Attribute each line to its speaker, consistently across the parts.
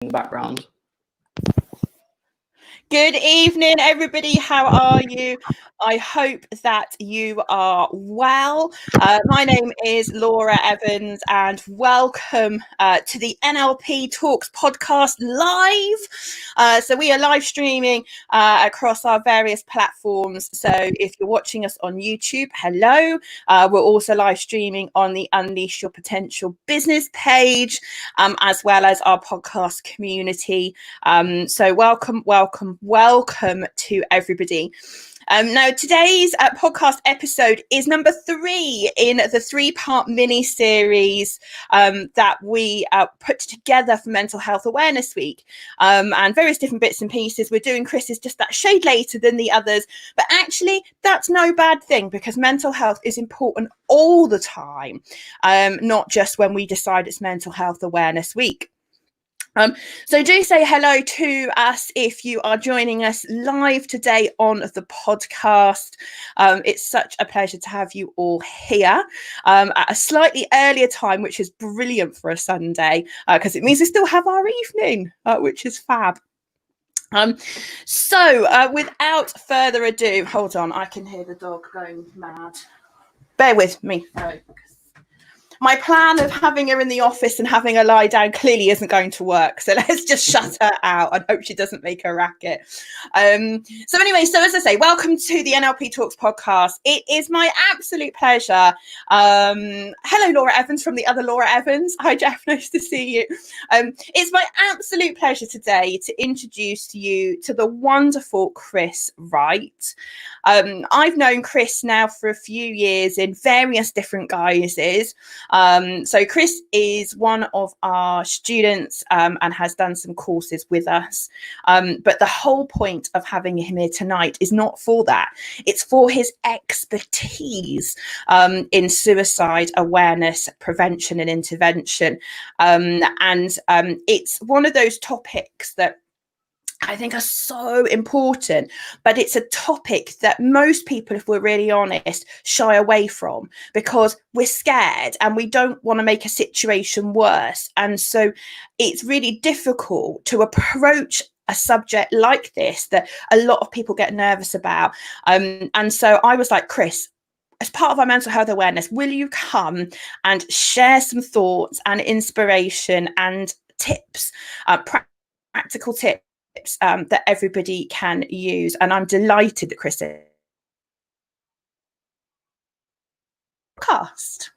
Speaker 1: in the background.
Speaker 2: Good evening, everybody. How are you? I hope that you are well. My name is Laura Evans, and welcome to the NLP Talks Podcast live. So we are live streaming across our various platforms. So if you're watching us on YouTube, hello. We're also live streaming on the Unleash Your Potential business page, as well as our podcast community. So welcome to everybody. Now, today's podcast episode is number 3 in the 3-part mini series that we put together for Mental Health Awareness Week, and various different bits and pieces. We're doing Chris's just that shade later than the others, but actually that's no bad thing, because mental health is important all the time, not just when we decide it's Mental Health Awareness Week. So do say hello to us if you are joining us live today on the podcast. It's such a pleasure to have you all here at a slightly earlier time, which is brilliant for a Sunday, because it means we still have our evening, which is fab. So without further ado, hold on, I can hear the dog going mad. Bear with me. My plan of having her in the office and having her lie down clearly isn't going to work. So let's just shut her out and hope she doesn't make a racket. So anyway, so as I say, welcome to the NLP Talks podcast. It is my absolute pleasure. Hello, Laura Evans from the other Laura Evans. Hi, Jeff. Nice to see you. It's my absolute pleasure today to introduce you to the wonderful Chris Wright. I've known Chris now for a few years in various different guises. So Chris is one of our students and has done some courses with us. But the whole point of having him here tonight is not for that. It's for his expertise in suicide awareness, prevention and intervention. And it's one of those topics that I think are so important, but it's a topic that most people, if we're really honest, shy away from, because we're scared and we don't want to make a situation worse. And so it's really difficult to approach a subject like this that a lot of people get nervous about. And so I was like, Chris, as part of our mental health awareness, will you come and share some thoughts and inspiration and tips, practical tips that everybody can use? And I'm delighted that Chris is podcast.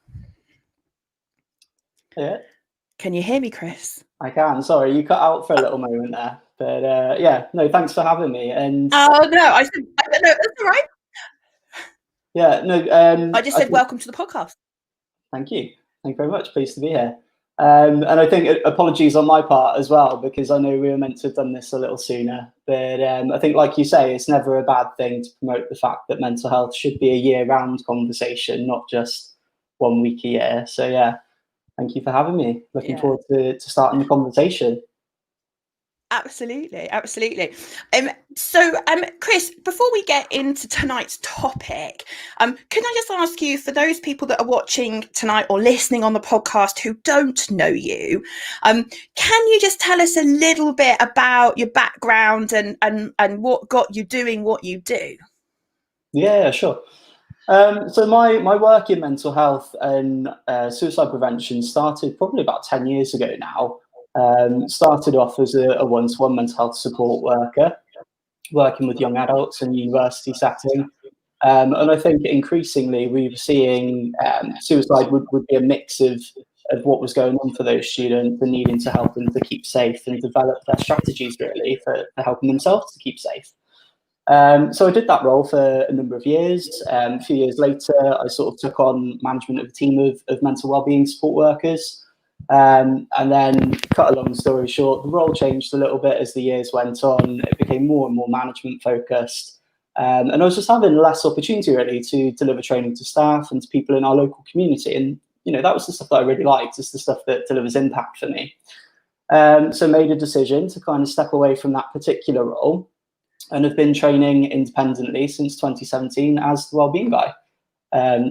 Speaker 1: Yeah.
Speaker 2: Can you hear me, Chris?
Speaker 1: I can. Sorry, you cut out for a little moment there. But yeah, no, thanks for having me. And
Speaker 2: oh no, I said no, that's all right.
Speaker 1: Yeah, no.
Speaker 2: I just said welcome to the podcast.
Speaker 1: Thank you. Thank you very much. Pleased to be here. And I think apologies on my part as well, because I know we were meant to have done this a little sooner. But I think, like you say, it's never a bad thing to promote the fact that mental health should be a year-round conversation, not just 1 week a year. So yeah, thank you for having me. Looking forward to starting the conversation.
Speaker 2: Absolutely. So Chris, before we get into tonight's topic, can I just ask you, for those people that are watching tonight or listening on the podcast who don't know you, can you just tell us a little bit about your background and what got you doing what you do? Yeah,
Speaker 1: sure. So my work in mental health and suicide prevention started probably about 10 years ago now. Started off as a one-to-one mental health support worker, working with young adults in a university setting. And I think increasingly we were seeing suicide would be a mix of what was going on for those students and needing to help them to keep safe and develop their strategies really for helping themselves to keep safe. So I did that role for a number of years. A few years later, I sort of took on management of a team of mental wellbeing support workers. And then, cut a long story short, the role changed a little bit as the years went on. It became more and more management focused. And I was just having less opportunity really to deliver training to staff and to people in our local community. And, you know, that was the stuff that I really liked. It's the stuff that delivers impact for me. So made a decision to kind of step away from that particular role and have been training independently since 2017 as the Wellbeing Guy.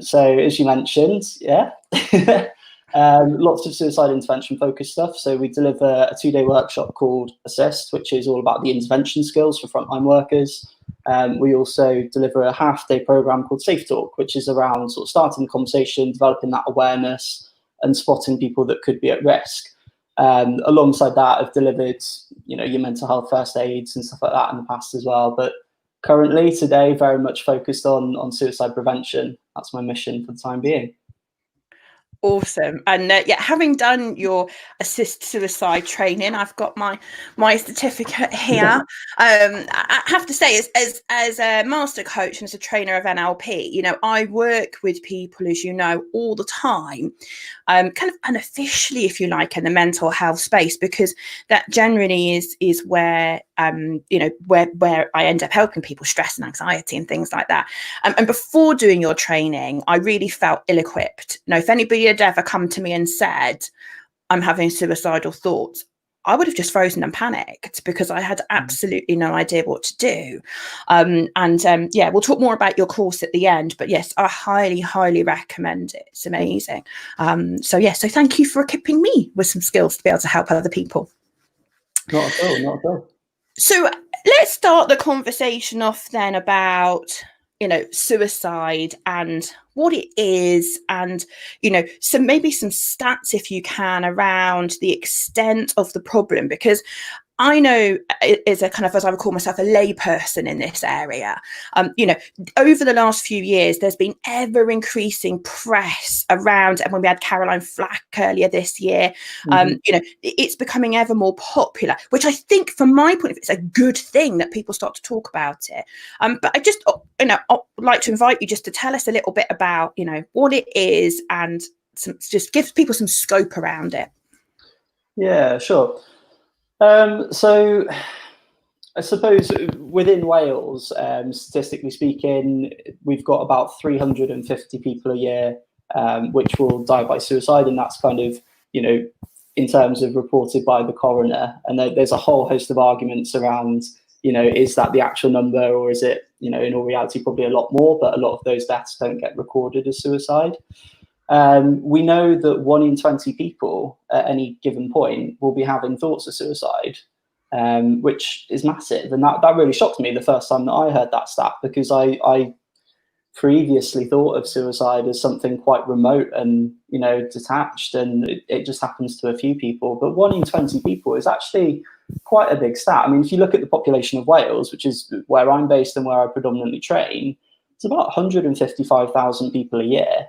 Speaker 1: So as you mentioned, yeah. Lots of suicide intervention focused stuff. So we deliver a 2-day workshop called Assist, which is all about the intervention skills for frontline workers. We also deliver a half-day program called Safe Talk, which is around sort of starting the conversation, developing that awareness, and spotting people that could be at risk. Alongside that, I've delivered, your mental health first aids and stuff like that in the past as well. But currently, today, very much focused on suicide prevention. That's my mission for the time being.
Speaker 2: Awesome. And having done your assist suicide training, I've got my certificate here. I have to say, as a master coach and as a trainer of NLP, I work with people, as you know, all the time, kind of unofficially, if you like, in the mental health space, because that generally is where where I end up helping people, stress and anxiety and things like that. And before doing your training, I really felt ill-equipped. If anybody had ever come to me and said, I'm having suicidal thoughts, I would have just frozen and panicked, because I had absolutely no idea what to do. We'll talk more about your course at the end, but yes, I highly, highly recommend it. It's amazing. So thank you for equipping me with some skills to be able to help other people.
Speaker 1: Not at all.
Speaker 2: So let's start the conversation off then about, suicide and what it is, and, some stats, if you can, around the extent of the problem, because I know, as a kind of, as I would call myself, a lay person in this area, over the last few years, there's been ever increasing press around, and when we had Caroline Flack earlier this year, it's becoming ever more popular, which I think, from my point of view, it's a good thing that people start to talk about it. But I just, I'd like to invite you just to tell us a little bit about, what it is, and just give people some scope around it.
Speaker 1: Yeah, sure. So I suppose within Wales, statistically speaking, we've got about 350 people a year which will die by suicide, and that's kind of, in terms of reported by the coroner. And there's a whole host of arguments around, is that the actual number, or is it, in all reality, probably a lot more, but a lot of those deaths don't get recorded as suicide. We know that 1 in 20 people at any given point will be having thoughts of suicide, which is massive. And that really shocked me the first time that I heard that stat, because I previously thought of suicide as something quite remote and, detached, and it just happens to a few people. But 1 in 20 people is actually quite a big stat. I mean, if you look at the population of Wales, which is where I'm based and where I predominantly train, it's about 155,000 people a year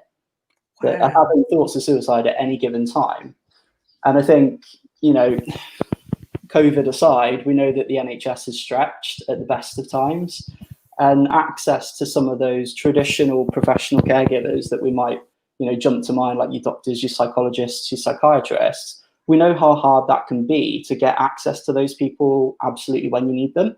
Speaker 1: that are having thoughts of suicide at any given time. And I think, COVID aside, we know that the NHS is stretched at the best of times, and access to some of those traditional professional caregivers that we might, jump to mind, like your doctors, your psychologists, your psychiatrists. We know how hard that can be to get access to those people absolutely when you need them.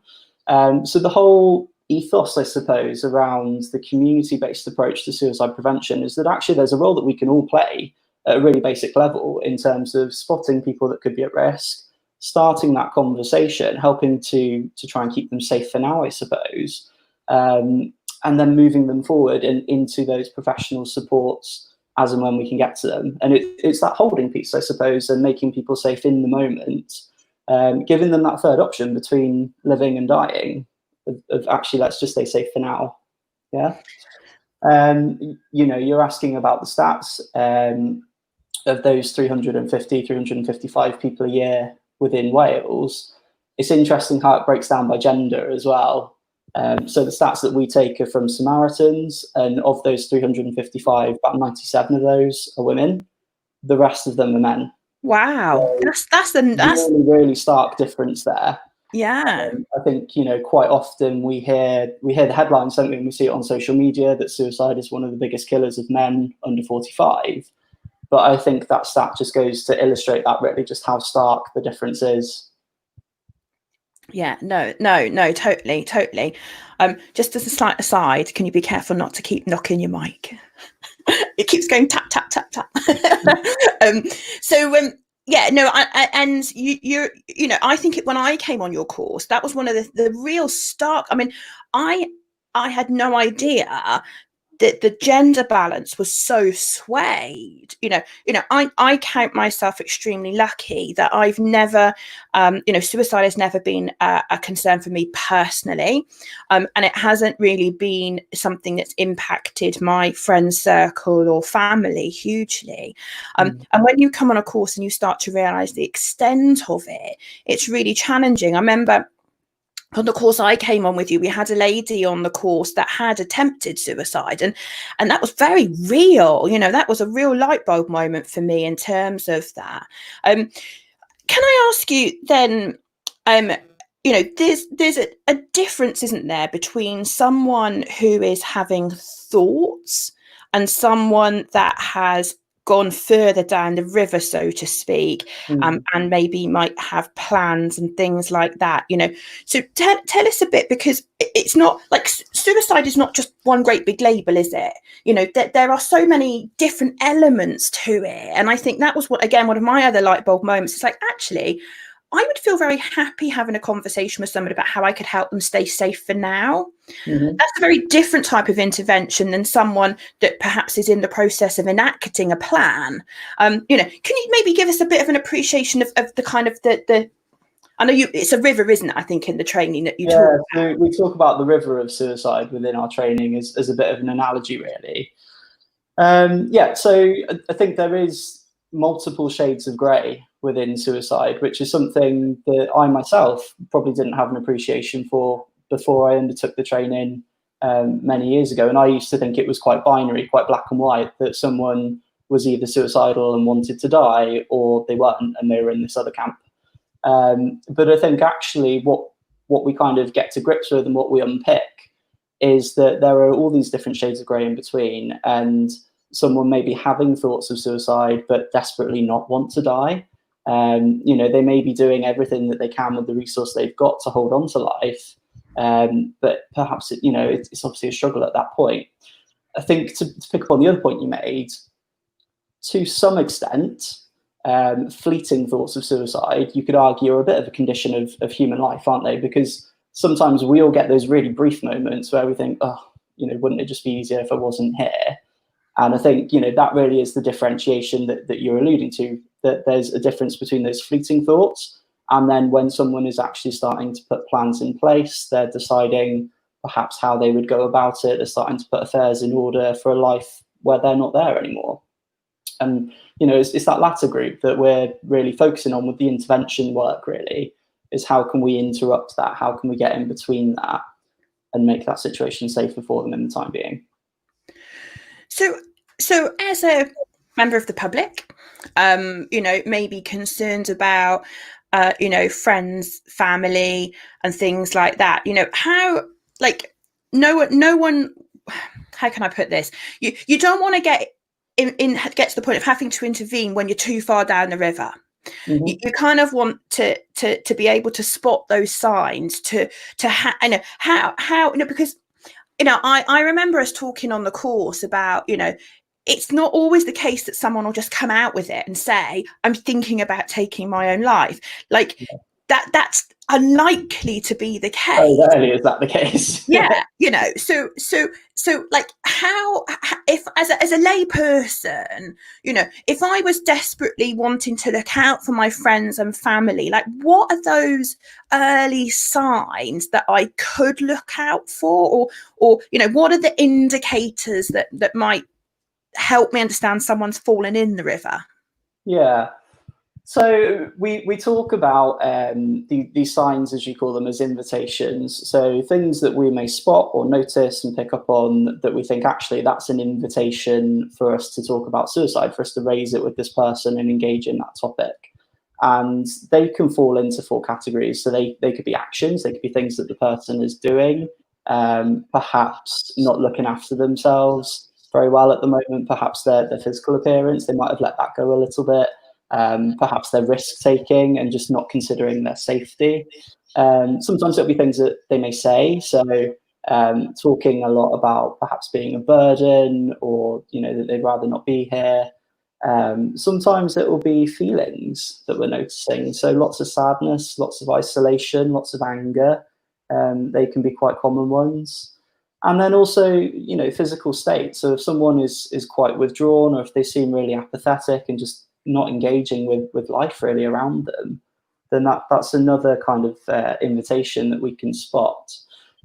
Speaker 1: So the whole ethos, I suppose, around the community-based approach to suicide prevention is that actually there's a role that we can all play at a really basic level in terms of spotting people that could be at risk, starting that conversation, helping to try and keep them safe for now, I suppose, and then moving them forward into those professional supports as and when we can get to them. And it's that holding piece, I suppose, and making people safe in the moment, giving them that third option between living and dying, of actually, let's just stay safe for now. Yeah. You're asking about the stats of those 355 people a year within Wales. It's interesting how it breaks down by gender as well. So the stats that we take are from Samaritans, and of those 355, about 97 of those are women. The rest of them are men.
Speaker 2: Wow. So that's
Speaker 1: really, really stark difference there.
Speaker 2: Yeah.
Speaker 1: I think, quite often we hear the headlines, don't we, and we see it on social media, that suicide is one of the biggest killers of men under 45. But I think that stat just goes to illustrate that, really, just how stark the difference is.
Speaker 2: Yeah, no, totally. Just as a slight aside, can you be careful not to keep knocking your mic? It keeps going tap, tap, tap, tap. I think when I came on your course, that was one of the real stark. I mean, I had no idea the gender balance was so swayed. I count myself extremely lucky that I've never, suicide has never been a concern for me personally, and it hasn't really been something that's impacted my friend circle or family hugely. And when you come on a course and you start to realize the extent of it, it's really challenging. I remember on the course I came on with you, we had a lady on the course that had attempted suicide, and that was very real. That was a real light bulb moment for me in terms of that. Can I ask you then, there's a difference, isn't there, between someone who is having thoughts and someone that has gone further down the river, so to speak, and maybe might have plans and things like that. So tell us a bit, because it's not like suicide is not just one great big label, is it? There are so many different elements to it, and I think that was one of my other light bulb moments. It's like, actually, I would feel very happy having a conversation with someone about how I could help them stay safe for now. That's a very different type of intervention than someone that perhaps is in the process of enacting a plan. Can you maybe give us a bit of an appreciation of the kind of the I know it's a river, isn't it? I think in the training that you talk about.
Speaker 1: So we talk about the river of suicide within our training as a bit of an analogy, really. So I think there is multiple shades of grey within suicide, which is something that I myself probably didn't have an appreciation for before I undertook the training many years ago. And I used to think it was quite binary, quite black and white, that someone was either suicidal and wanted to die, or they weren't and they were in this other camp. But I think actually what we kind of get to grips with and what we unpick is that there are all these different shades of grey in between, and someone may be having thoughts of suicide but desperately not want to die. They may be doing everything that they can with the resource they've got to hold on to life, but perhaps it's obviously a struggle at that point. I think to pick up on the other point you made, to some extent, fleeting thoughts of suicide, you could argue, are a bit of a condition of human life, aren't they? Because sometimes we all get those really brief moments where we think, wouldn't it just be easier if I wasn't here? And I think, that really is the differentiation that you're alluding to, that there's a difference between those fleeting thoughts and then when someone is actually starting to put plans in place, they're deciding perhaps how they would go about it, they're starting to put affairs in order for a life where they're not there anymore. And, it's that latter group that we're really focusing on with the intervention work, really, is how can we interrupt that? How can we get in between that and make that situation safer for them in the time being?
Speaker 2: So as a member of the public, maybe concerned about, friends, family and things like that, how, like, no one, how can I put this? You don't want to get to the point of having to intervene when you're too far down the river. You kind of want to be able to spot those signs because I remember us talking on the course about, it's not always the case that someone will just come out with it and say, I'm thinking about taking my own life. Like that's unlikely to be the case.
Speaker 1: Oh, rarely is that the case.
Speaker 2: So like how, if as a lay person, if I was desperately wanting to look out for my friends and family, like what are those early signs that I could look out for, or what are the indicators that might help me understand someone's fallen in the river?
Speaker 1: So we talk about these signs, as you call them, as invitations. So things that we may spot or notice and pick up on that we think actually that's an invitation for us to talk about suicide, for us to raise it with this person and engage in that topic. And they can fall into four categories. So they could be actions, they could be things that the person is doing, perhaps not looking after themselves very well at the moment, perhaps their physical appearance, they might have let that go a little bit. Perhaps they're risk-taking and just not considering their safety. Sometimes it'll be things that they may say. So talking a lot about perhaps being a burden, or, that they'd rather not be here. Sometimes it will be feelings that we're noticing. So lots of sadness, lots of isolation, lots of anger. They can be quite common ones. And then also, you know, physical state. So if someone is quite withdrawn, or if they seem really apathetic and just not engaging with life really around them, then that's another kind of invitation that we can spot.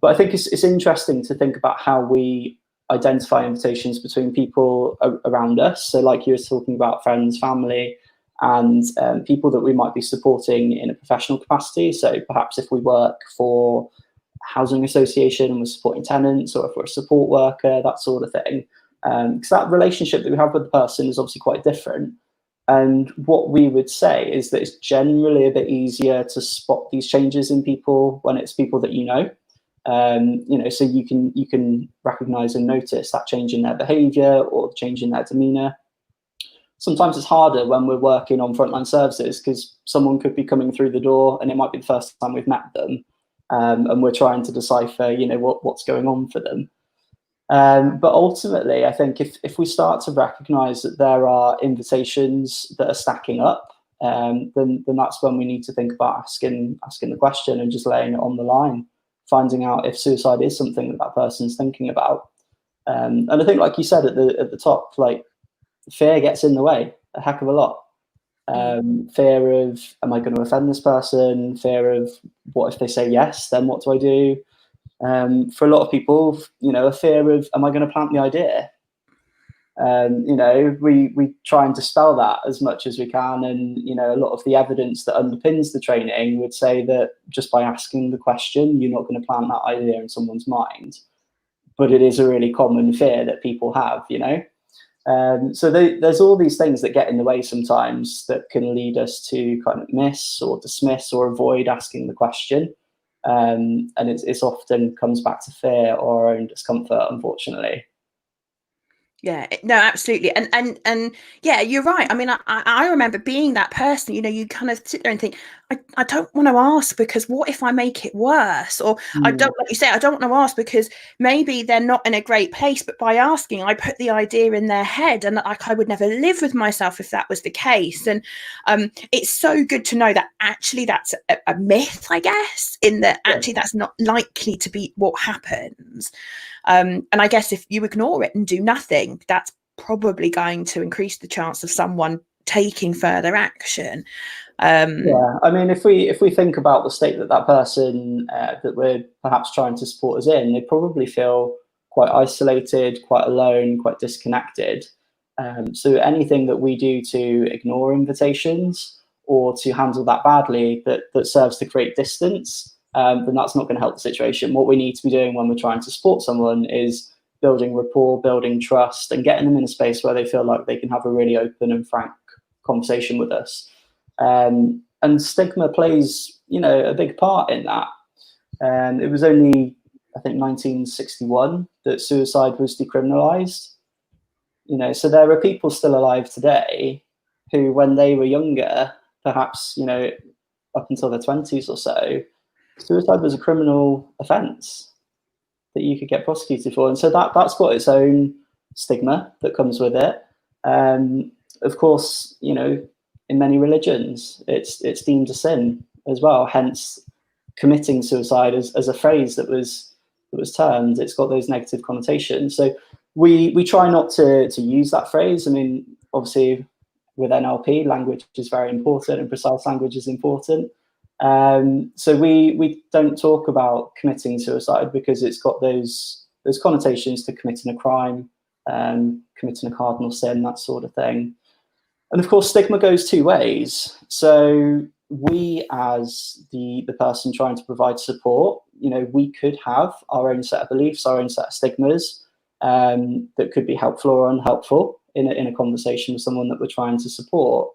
Speaker 1: But I think it's interesting to think about how we identify invitations between people around us. So like you were talking about friends, family, and people that we might be supporting in a professional capacity. So perhaps if we work for housing association and we're supporting tenants, or if we're a support worker, that sort of thing. Because that relationship that we have with the person is obviously quite different. And what we would say is that it's generally a bit easier to spot these changes in people when it's people that you know. You know, so you can recognize and notice that change in their behavior or change in their demeanor. Sometimes it's harder when we're working on frontline services, because someone could be coming through the door and it might be the first time we've met them. And we're trying to decipher, you know, what's going on for them. But ultimately, I think if we start to recognize that there are invitations that are stacking up, then that's when we need to think about asking the question and just laying it on the line, finding out if suicide is something that person's thinking about. And I think, like you said at the top, like, fear gets in the way a heck of a lot. Fear of, am I going to offend this person? Fear of, what if they say yes, then what do I do? For a lot of people, you know, a fear of, am I going to plant the idea? You know, we try and dispel that as much as we can. And, you know, a lot of the evidence that underpins the training would say that just by asking the question, you're not going to plant that idea in someone's mind. But it is a really common fear that people have, you know. So there's all these things that get in the way sometimes that can lead us to kind of miss or dismiss or avoid asking the question. And it's often comes back to fear or our own discomfort, unfortunately.
Speaker 2: Yeah, no, absolutely. And yeah, you're right. I mean, I remember being that person, you know, you kind of sit there and think, I don't want to ask because what if I make it worse? Or I don't, like you say, I don't want to ask because maybe they're not in a great place, but by asking, I put the idea in their head, and like I would never live with myself if that was the case. And it's so good to know that actually that's a myth, I guess, in that actually that's not likely to be what happens. And I guess if you ignore it and do nothing, that's probably going to increase the chance of someone taking further action.
Speaker 1: Yeah, I mean, if we think about the state that person that we're perhaps trying to support us in, they probably feel quite isolated, quite alone, quite disconnected. So anything that we do to ignore invitations or to handle that badly that serves to create distance, then that's not going to help the situation. What we need to be doing when we're trying to support someone is building rapport, building trust, and getting them in a space where they feel like they can have a really open and frank conversation with us. And stigma plays, you know, a big part in that. It was only, I think, 1961 that suicide was decriminalised. You know, so there are people still alive today who, when they were younger, perhaps, you know, up until their 20s or so, suicide was a criminal offence that you could get prosecuted for. And so that's got its own stigma that comes with it. Of course, you know, in many religions, it's deemed a sin as well. Hence, committing suicide as a phrase that was termed, it's got those negative connotations. So we try not to use that phrase. I mean, obviously, with NLP, language is very important, and precise language is important. So we don't talk about committing suicide because it's got those connotations to committing a crime, committing a cardinal sin, that sort of thing. And of course, stigma goes two ways. So we, as the person trying to provide support, you know, we could have our own set of beliefs, our own set of stigmas that could be helpful or unhelpful in a conversation with someone that we're trying to support.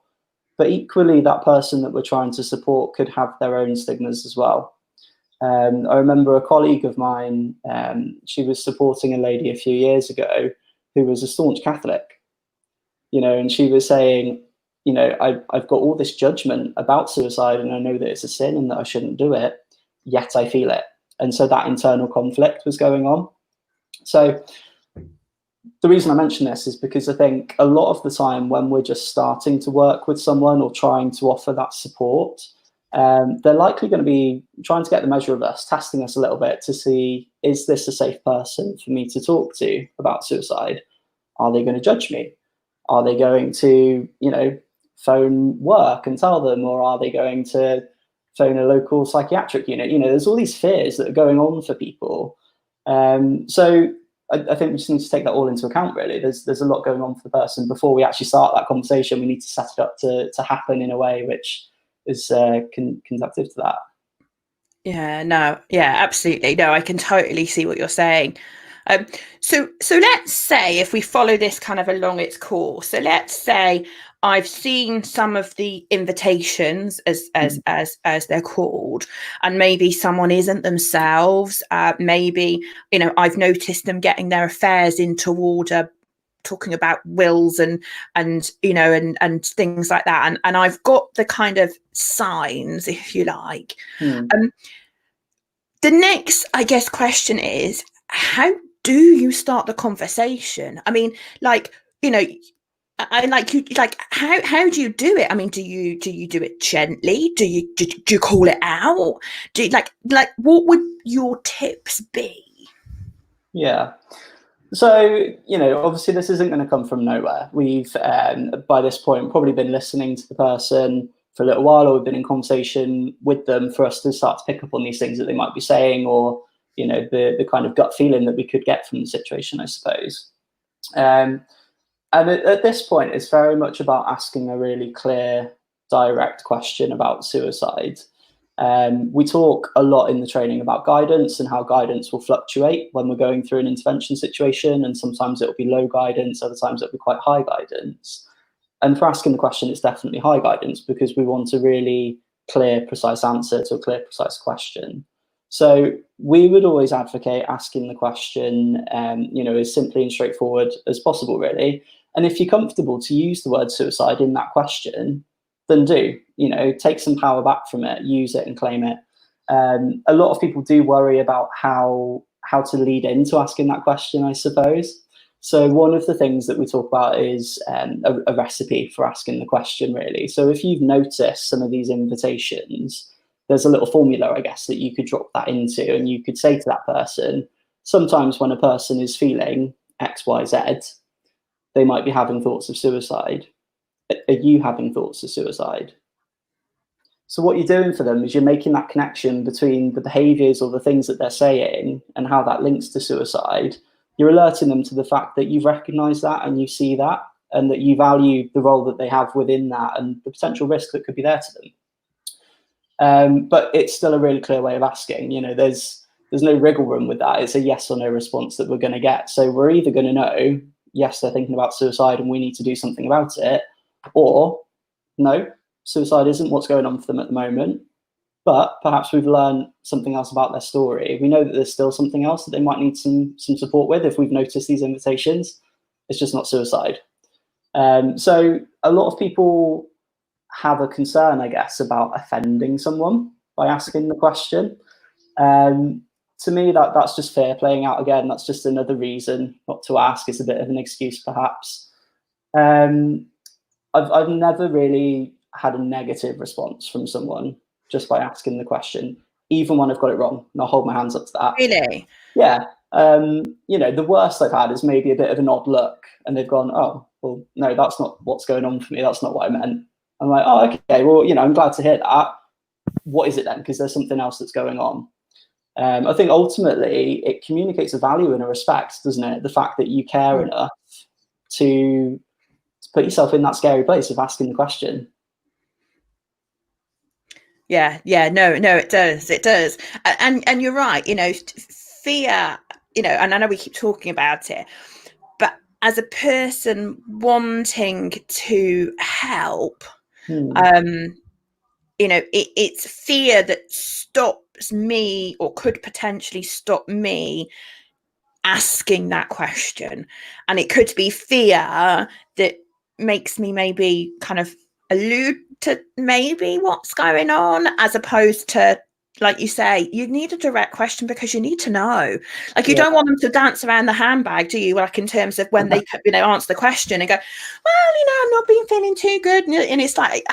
Speaker 1: But equally, that person that we're trying to support could have their own stigmas as well. I remember a colleague of mine, she was supporting a lady a few years ago who was a staunch Catholic. You know, and she was saying, you know, I've got all this judgment about suicide, and I know that it's a sin and that I shouldn't do it, yet I feel it. And so that internal conflict was going on. So the reason I mention this is because I think a lot of the time when we're just starting to work with someone or trying to offer that support, they're likely going to be trying to get the measure of us, testing us a little bit to see, is this a safe person for me to talk to about suicide? Are they going to judge me? Are they going to, phone work and tell them, or are they going to phone a local psychiatric unit? There's all these fears that are going on for people. So I think we just need to take that all into account, really. There's a lot going on for the person. Before we actually start that conversation, we need to set it up to happen in a way which is conducive to that.
Speaker 2: Yeah, absolutely. No, I can totally see what you're saying. So let's say if we follow this kind of along its course. So let's say I've seen some of the invitations as they're called, and maybe someone isn't themselves. Maybe I've noticed them getting their affairs into order, talking about wills and things like that, and I've got the kind of signs, if you like. The next, I guess, question is, how do you start the conversation? I mean, how do you do it? I mean, do you do it gently? Do you call it out? Do you, what would your tips be?
Speaker 1: Yeah. So, obviously this isn't going to come from nowhere. We've, by this point, probably been listening to the person for a little while, or we've been in conversation with them for us to start to pick up on these things that they might be saying, or, the kind of gut feeling that we could get from the situation, I suppose. And at this point, it's very much about asking a really clear, direct question about suicide. We talk a lot in the training about guidance and how guidance will fluctuate when we're going through an intervention situation. And sometimes it'll be low guidance, other times it'll be quite high guidance. And for asking the question, it's definitely high guidance, because we want a really clear, precise answer to a clear, precise question. So we would always advocate asking the question, as simply and straightforward as possible, really. And if you're comfortable to use the word suicide in that question, then do, take some power back from it, use it and claim it. A lot of people do worry about how to lead into asking that question, I suppose. So one of the things that we talk about is a recipe for asking the question, really. So if you've noticed some of these invitations, there's a little formula, I guess, that you could drop that into, and you could say to that person, sometimes when a person is feeling X, Y, Z, they might be having thoughts of suicide. Are you having thoughts of suicide? So what you're doing for them is you're making that connection between the behaviors or the things that they're saying and how that links to suicide. You're alerting them to the fact that you've recognized that and you see that, and that you value the role that they have within that and the potential risk that could be there to them. But it's still a really clear way of asking. There's no wriggle room with that. It's a yes or no response that we're going to get. So we're either going to know, yes, they're thinking about suicide and we need to do something about it, or no, suicide isn't what's going on for them at the moment, but perhaps we've learned something else about their story. We know that there's still something else that they might need some support with if we've noticed these invitations. It's just not suicide. So a lot of people have a concern, I guess, about offending someone by asking the question. To me, that's just fear playing out again. That's just another reason not to ask. It's a bit of an excuse, perhaps. I've never really had a negative response from someone just by asking the question, even when I've got it wrong. And I'll hold my hands up to that.
Speaker 2: Really?
Speaker 1: Yeah. The worst I've had is maybe a bit of an odd look, and they've gone, oh, well, no, that's not what's going on for me. That's not what I meant. I'm like, oh, okay, well, I'm glad to hear that. What is it then? Because there's something else that's going on. I think ultimately it communicates a value and a respect, doesn't it? The fact that you care enough to put yourself in that scary place of asking the question.
Speaker 2: No, it does. And you're right, fear, and I know we keep talking about it, but as a person wanting to help, it's fear that stops me, or could potentially stop me asking that question. And it could be fear that makes me maybe kind of allude to maybe what's going on, as opposed to, like you say, you need a direct question because you need to know. Like, you don't want them to dance around the handbag, do you? Like, in terms of when they answer the question and go, well, I've not been feeling too good, and it's like,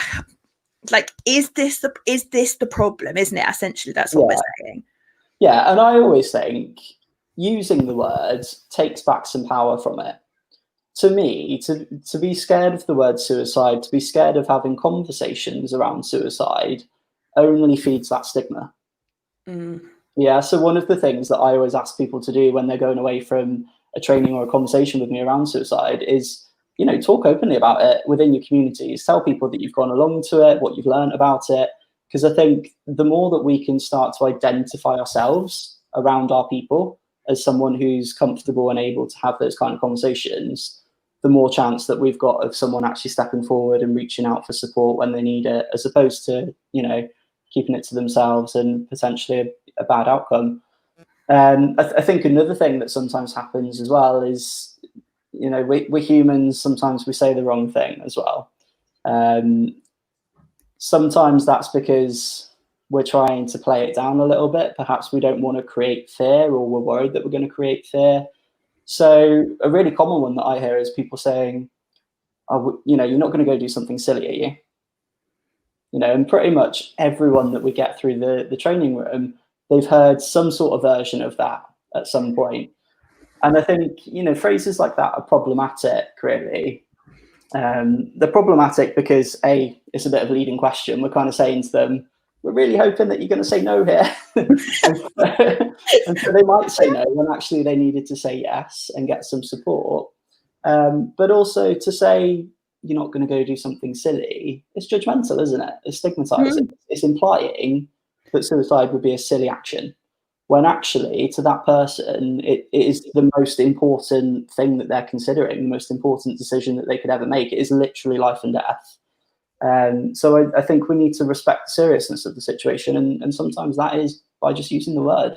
Speaker 2: like, is this the problem, isn't it? Essentially, that's what we're saying.
Speaker 1: Yeah, and I always think using the words takes back some power from it. To me, to be scared of the word suicide, to be scared of having conversations around suicide, only feeds that stigma. Yeah, so one of the things that I always ask people to do when they're going away from a training or a conversation with me around suicide is, you know, talk openly about it within your communities. Tell people that you've gone along to it, what you've learned about it. Because I think the more that we can start to identify ourselves around our people as someone who's comfortable and able to have those kind of conversations, the more chance that we've got of someone actually stepping forward and reaching out for support when they need it, as opposed to, you know, keeping it to themselves and potentially a bad outcome. I think another thing that sometimes happens as well is, you know, we're humans. Sometimes we say the wrong thing as well. Sometimes that's because we're trying to play it down a little bit. Perhaps we don't want to create fear, or we're worried that we're going to create fear. So a really common one that I hear is people saying, oh, you know, you're not going to go do something silly, are you? You know, and pretty much everyone that we get through the training room, they've heard some sort of version of that at some point. And I think, you know, phrases like that are problematic, really. They're problematic because, A, it's a bit of a leading question. We're kind of saying to them, we're really hoping that you're going to say no here. and so they might say no when actually they needed to say yes and get some support. But also to say you're not going to go do something silly, it's judgmental, isn't it? It's stigmatizing. It's implying that suicide would be a silly action, when actually to that person, it is the most important thing that they're considering, the most important decision that they could ever make. It is literally life and death. So I think we need to respect the seriousness of the situation, and sometimes that is by just using the word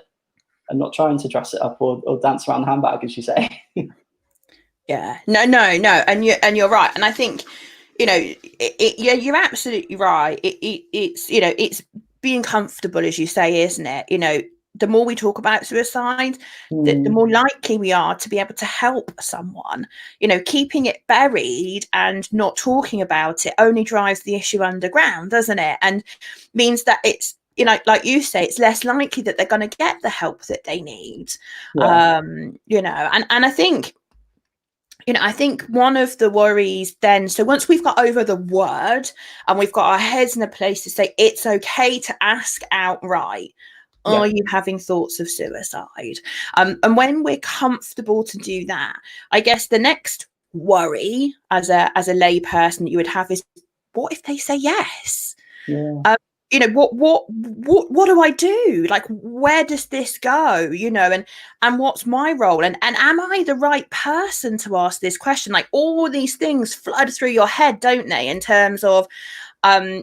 Speaker 1: and not trying to dress it up or dance around the handbag, as you say.
Speaker 2: Yeah, no, and you're right, and I think, you know, you're absolutely right. It's, you know, it's being comfortable, as you say, isn't it? You know, the more we talk about suicide, the more likely we are to be able to help someone. You know, keeping it buried and not talking about it only drives the issue underground, doesn't it? And means that it's, you know, like you say, it's less likely that they're going to get the help that they need.
Speaker 1: Yeah.
Speaker 2: You know, and I think, you know, I think one of the worries then, so once we've got over the word and we've got our heads in a place to say it's okay to ask outright, are you having thoughts of suicide? And when we're comfortable to do that, I guess the next worry as a lay person that you would have is, what if they say yes?
Speaker 1: Yeah.
Speaker 2: You know, what do I do? Like, where does this go? You know, and what's my role? And am I the right person to ask this question? Like, all these things flood through your head, don't they? In terms of,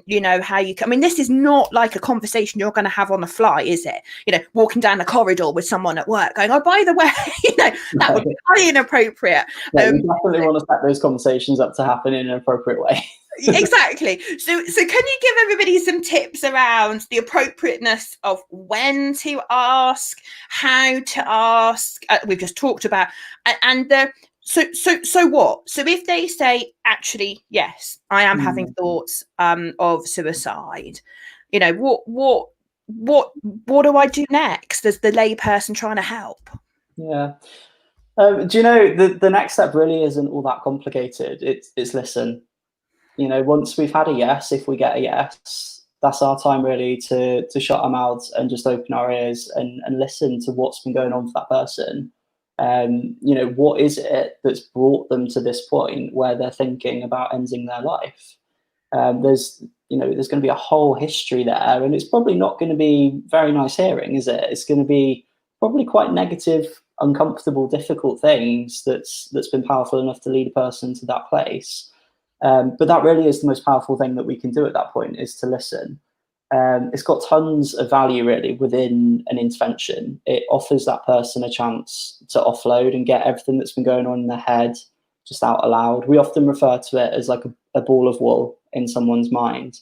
Speaker 2: you know, how you, I mean, this is not like a conversation you're going to have on the fly, is it? You know, walking down the corridor with someone at work going, oh, by the way, you know, that would be highly inappropriate.
Speaker 1: Yeah, you definitely want to set those conversations up to happen in an appropriate way.
Speaker 2: Exactly. So can you give everybody some tips around the appropriateness of when to ask, how to ask? We've just talked about, and so what? So if they say, actually, yes, I am having thoughts of suicide, you know, what do I do next as the lay person trying to help?
Speaker 1: Yeah. Do you know, the next step really isn't all that complicated. It's listen. You know, once we've had a yes, if we get a yes, that's our time really to shut our mouths and just open our ears and listen to what's been going on for that person. You know, what is it that's brought them to this point where they're thinking about ending their life? There's going to be a whole history there, and it's probably not going to be very nice hearing, is it? It's going to be probably quite negative, uncomfortable, difficult things that's been powerful enough to lead a person to that place. But that really is the most powerful thing that we can do at that point, is to listen. It's got tons of value really within an intervention. It offers that person a chance to offload and get everything that's been going on in their head just out aloud. We often refer to it as like a ball of wool in someone's mind,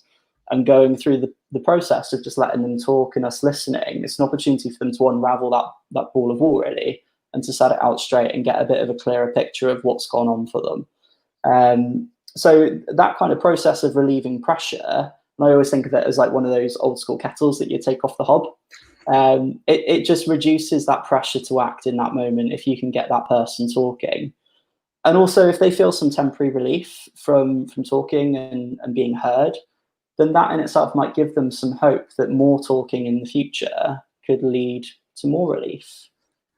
Speaker 1: and going through the process of just letting them talk and us listening, it's an opportunity for them to unravel that ball of wool really, and to set it out straight and get a bit of a clearer picture of what's gone on for them. So that kind of process of relieving pressure And I always think of it as like one of those old school kettles that you take off the hob. It just reduces that pressure to act in that moment if you can get that person talking. And also, if they feel some temporary relief from talking and being heard, then that in itself might give them some hope that more talking in the future could lead to more relief,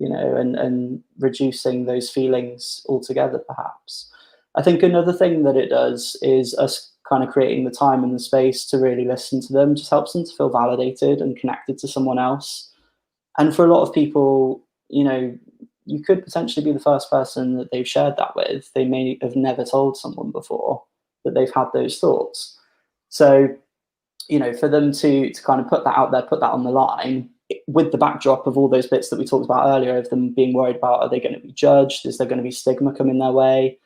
Speaker 1: and reducing those feelings altogether, perhaps. I think another thing that it does is us kind of creating the time and the space to really listen to them, just helps them to feel validated and connected to someone else. And for a lot of people, you could potentially be the first person that they've shared that with. They may have never told someone before that they've had those thoughts. So, for them to kind of put that out there, put that on the line, with the backdrop of all those bits that we talked about earlier, of them being worried about, are they going to be judged? Is there going to be stigma coming their way?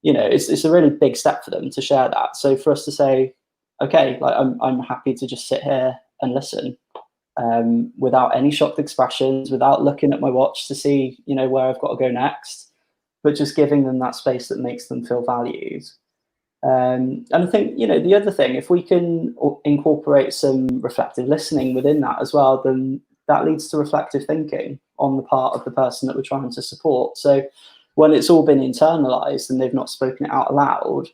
Speaker 1: It's a really big step for them to share that. So for us to say, okay, like I'm happy to just sit here and listen, without any shocked expressions, without looking at my watch to see, where I've got to go next, but just giving them that space that makes them feel valued. And I think, the other thing, if we can incorporate some reflective listening within that as well, then that leads to reflective thinking on the part of the person that we're trying to support. So when it's all been internalized and they've not spoken it out aloud,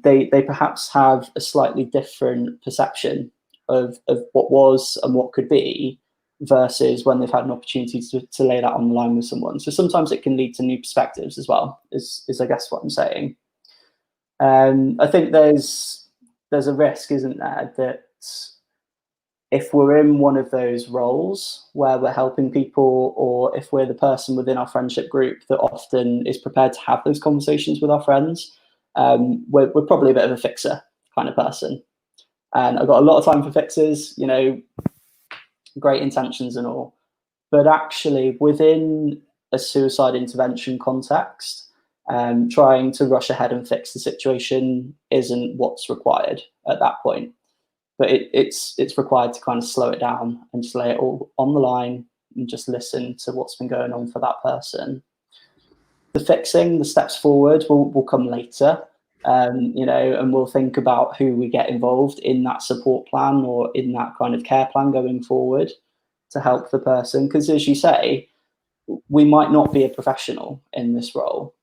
Speaker 1: they perhaps have a slightly different perception of what was and what could be, versus when they've had an opportunity to lay that on the line with someone. So sometimes it can lead to new perspectives as well, is I guess what I'm saying. I think there's a risk, isn't there, that if we're in one of those roles where we're helping people, or if we're the person within our friendship group that often is prepared to have those conversations with our friends, we're probably a bit of a fixer kind of person. And I've got a lot of time for fixers, great intentions and all. But actually, within a suicide intervention context, trying to rush ahead and fix the situation isn't what's required at that point. But it's required to kind of slow it down and just lay it all on the line and just listen to what's been going on for that person. The fixing, the steps forward will come later, and we'll think about who we get involved in that support plan or in that kind of care plan going forward to help the person. Because as you say, we might not be a professional in this role.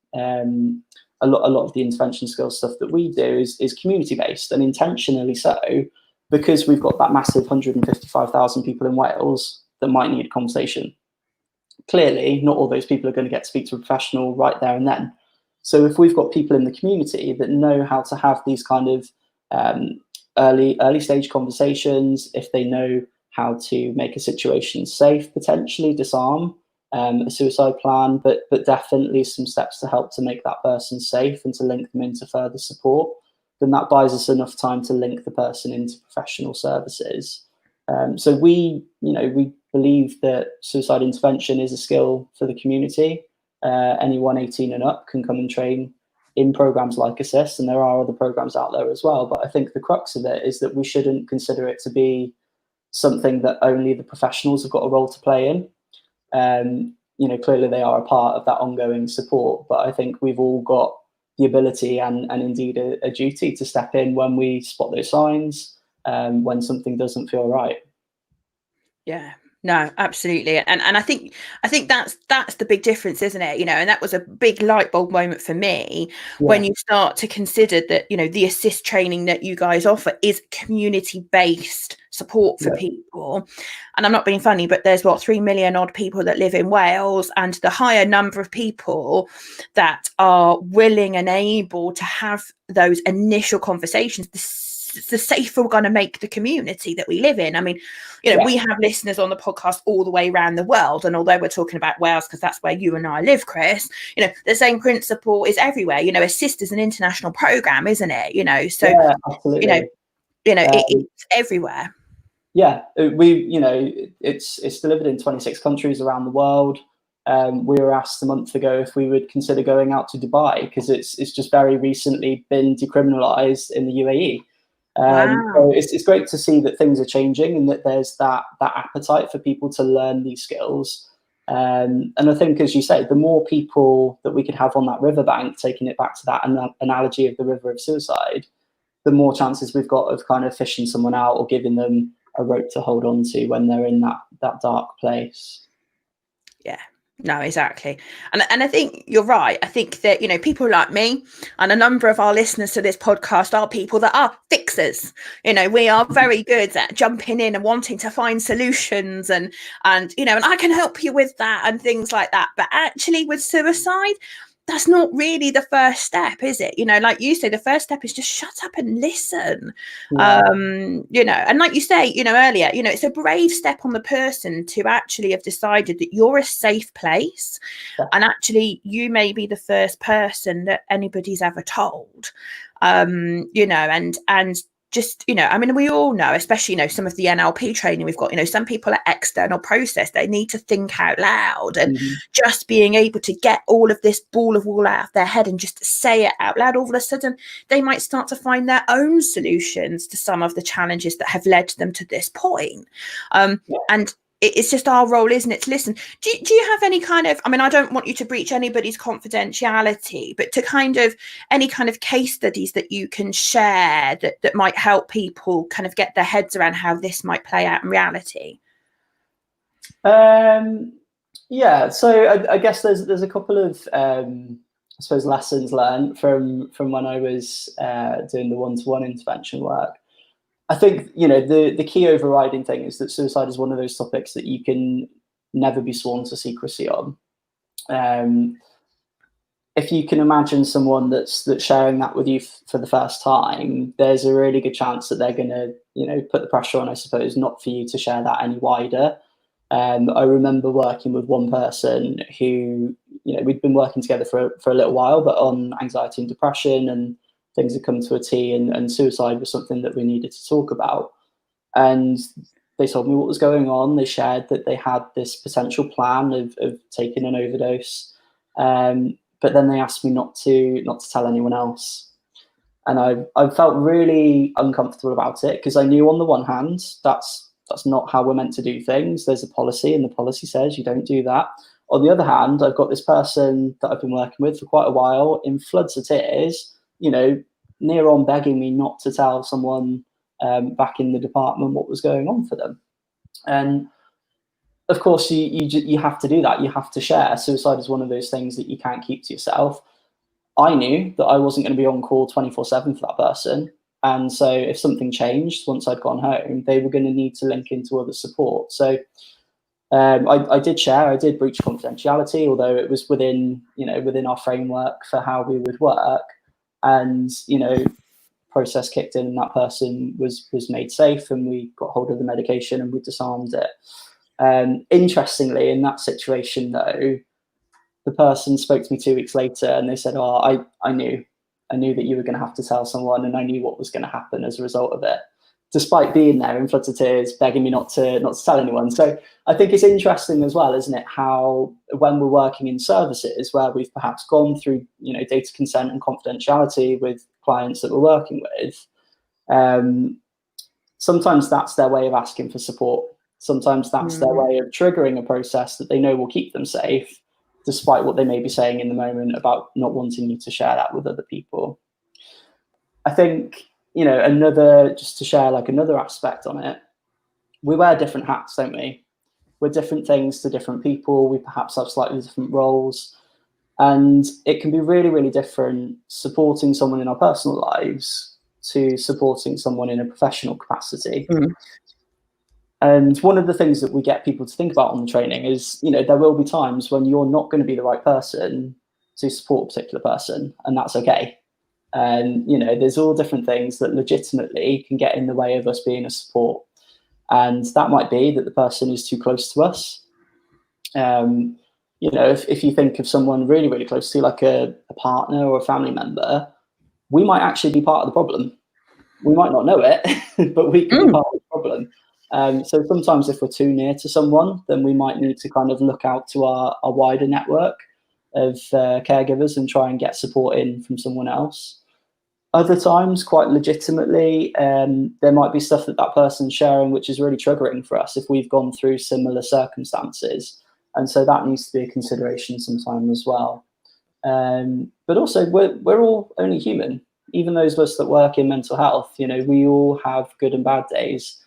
Speaker 1: A lot of the intervention skills stuff that we do is community based, and intentionally so, because we've got that massive 155,000 people in Wales that might need a conversation. Clearly, not all those people are going to get to speak to a professional right there and then. So if we've got people in the community that know how to have these kind of early stage conversations, if they know how to make a situation safe, potentially disarm a suicide plan, but definitely some steps to help to make that person safe and to link them into further support, then that buys us enough time to link the person into professional services. So we believe that suicide intervention is a skill for the community. Anyone 18 and up can come and train in programs like Assist, and there are other programs out there as well. But I think the crux of it is that we shouldn't consider it to be something that only the professionals have got a role to play in. Clearly they are a part of that ongoing support, but I think we've all got the ability and indeed a duty to step in when we spot those signs, when something doesn't feel right.
Speaker 2: Yeah, no, absolutely. And I think that's the big difference, isn't it? And that was a big light bulb moment for me when you start to consider that, the Assist training that you guys offer is community-based support for people. And I'm not being funny, but there's 3 million odd people that live in Wales, and the higher number of people that are willing and able to have those initial conversations, the safer we're going to make the community that we live in. I mean, we have listeners on the podcast all the way around the world, and although we're talking about Wales because that's where you and I live, Chris, the same principle is everywhere. Assist is an international program, isn't it? So
Speaker 1: absolutely.
Speaker 2: It's everywhere.
Speaker 1: It's delivered in 26 countries around the world. We were asked a month ago if we would consider going out to Dubai, because it's just very recently been decriminalized in the UAE. So it's great to see that things are changing and that there's that appetite for people to learn these skills. And I think, as you say, the more people that we could have on that riverbank, taking it back to that analogy of the river of suicide, the more chances we've got of kind of fishing someone out or giving them a rope to hold on to when they're in that dark place.
Speaker 2: Yeah. No, exactly. And I think you're right. I think that, people like me and a number of our listeners to this podcast are people that are fixers. We are very good at jumping in and wanting to find solutions and and I can help you with that and things like that. But actually with suicide, that's not really the first step, is it? Like you say, the first step is just shut up and listen.
Speaker 1: Yeah.
Speaker 2: And like you say, earlier, it's a brave step on the person to actually have decided that you're a safe place.
Speaker 1: Yeah.
Speaker 2: And actually you may be the first person that anybody's ever told, and just, we all know, especially, some of the NLP training we've got, some people are external process. They need to think out loud, and just being able to get all of this ball of wool out of their head and just say it out loud, all of a sudden they might start to find their own solutions to some of the challenges that have led them to this point. And it's just our role, isn't it, to listen. Do you have any kind of, I don't want you to breach anybody's confidentiality, but to kind of any kind of case studies that you can share that might help people kind of get their heads around how this might play out in reality?
Speaker 1: Yeah, so I guess there's a couple of I suppose lessons learned from when I was doing the one-to-one intervention work. I think, the key overriding thing is that suicide is one of those topics that you can never be sworn to secrecy on. If you can imagine someone that's sharing that with you for the first time, there's a really good chance that they're going to, put the pressure on, I suppose, not for you to share that any wider. I remember working with one person who, we'd been working together for a little while, but on anxiety and depression, and things had come to a T, and suicide was something that we needed to talk about. And they told me what was going on. They shared that they had this potential plan of taking an overdose, but then they asked me not to tell anyone else. And I felt really uncomfortable about it, because I knew on the one hand that's not how we're meant to do things. There's a policy, and the policy says you don't do that. On the other hand, I've got this person that I've been working with for quite a while in floods of tears, near on begging me not to tell someone back in the department what was going on for them. And of course, you have to do that. You have to share. Suicide is one of those things that you can't keep to yourself. I knew that I wasn't going to be on call 24/7 for that person. And so if something changed once I'd gone home, they were going to need to link into other support. So I did share. I did breach confidentiality, although it was within our framework for how we would work. And process kicked in, and that person was made safe, and we got hold of the medication and we disarmed it. Interestingly, in that situation though, the person spoke to me 2 weeks later, and they said, I knew that you were going to have to tell someone, and I knew what was going to happen as a result of it, despite being there in floods of tears, begging me not to tell anyone. So I think it's interesting as well, isn't it, how when we're working in services where we've perhaps gone through, data consent and confidentiality with clients that we're working with, sometimes that's their way of asking for support. Sometimes that's their way of triggering a process that they know will keep them safe, despite what they may be saying in the moment about not wanting you to share that with other people. I think, just to share like another aspect on it, we wear different hats, don't we? We're different things to different people. We perhaps have slightly different roles. And it can be really, really different supporting someone in our personal lives to supporting someone in a professional capacity. And one of the things that we get people to think about on the training is, there will be times when you're not going to be the right person to support a particular person, and that's okay. And, there's all different things that legitimately can get in the way of us being a support. And that might be that the person is too close to us. If you think of someone really, really close to you, like a partner or a family member, we might actually be part of the problem. We might not know it, but we can be part of the problem. So sometimes if we're too near to someone, then we might need to kind of look out to our wider network of caregivers and try and get support in from someone else. Other times, quite legitimately, there might be stuff that person's sharing which is really triggering for us if we've gone through similar circumstances. And so that needs to be a consideration sometime as well. But also, we're all only human. even those of us that work in mental health, you know, we all have good and bad days.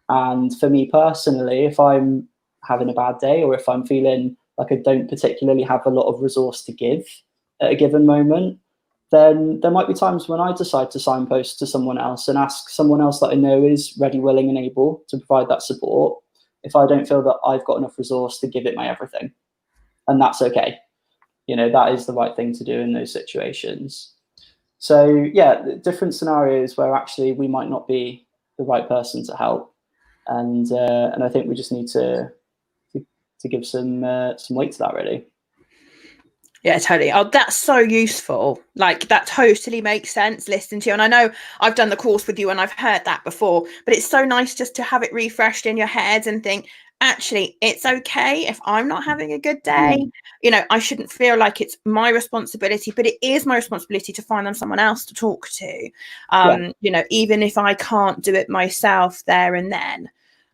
Speaker 1: And for me personally, if I'm having a bad day, or if I'm feeling like I don't particularly have a lot of resource to give at a given moment, then there might be times when I decide to signpost to someone else and ask someone else that I know is ready, willing, and able to provide that support, if I don't feel that I've got enough resource to give it my everything. And that's okay. You know, that is the right thing to do in those situations. So yeah, different scenarios where actually we might not be the right person to help. And I think we just need to give some weight to that, really.
Speaker 2: Yeah, totally. Oh, that's so useful. Like, that totally makes sense listening to you. And I know I've done the course with you and I've heard that before, but it's so nice just to have it refreshed in your head and think, actually, it's okay if I'm not having a good day. You know, I shouldn't feel like it's my responsibility, but it is my responsibility to find them someone else to talk to. You know, even if I can't do it myself there and then.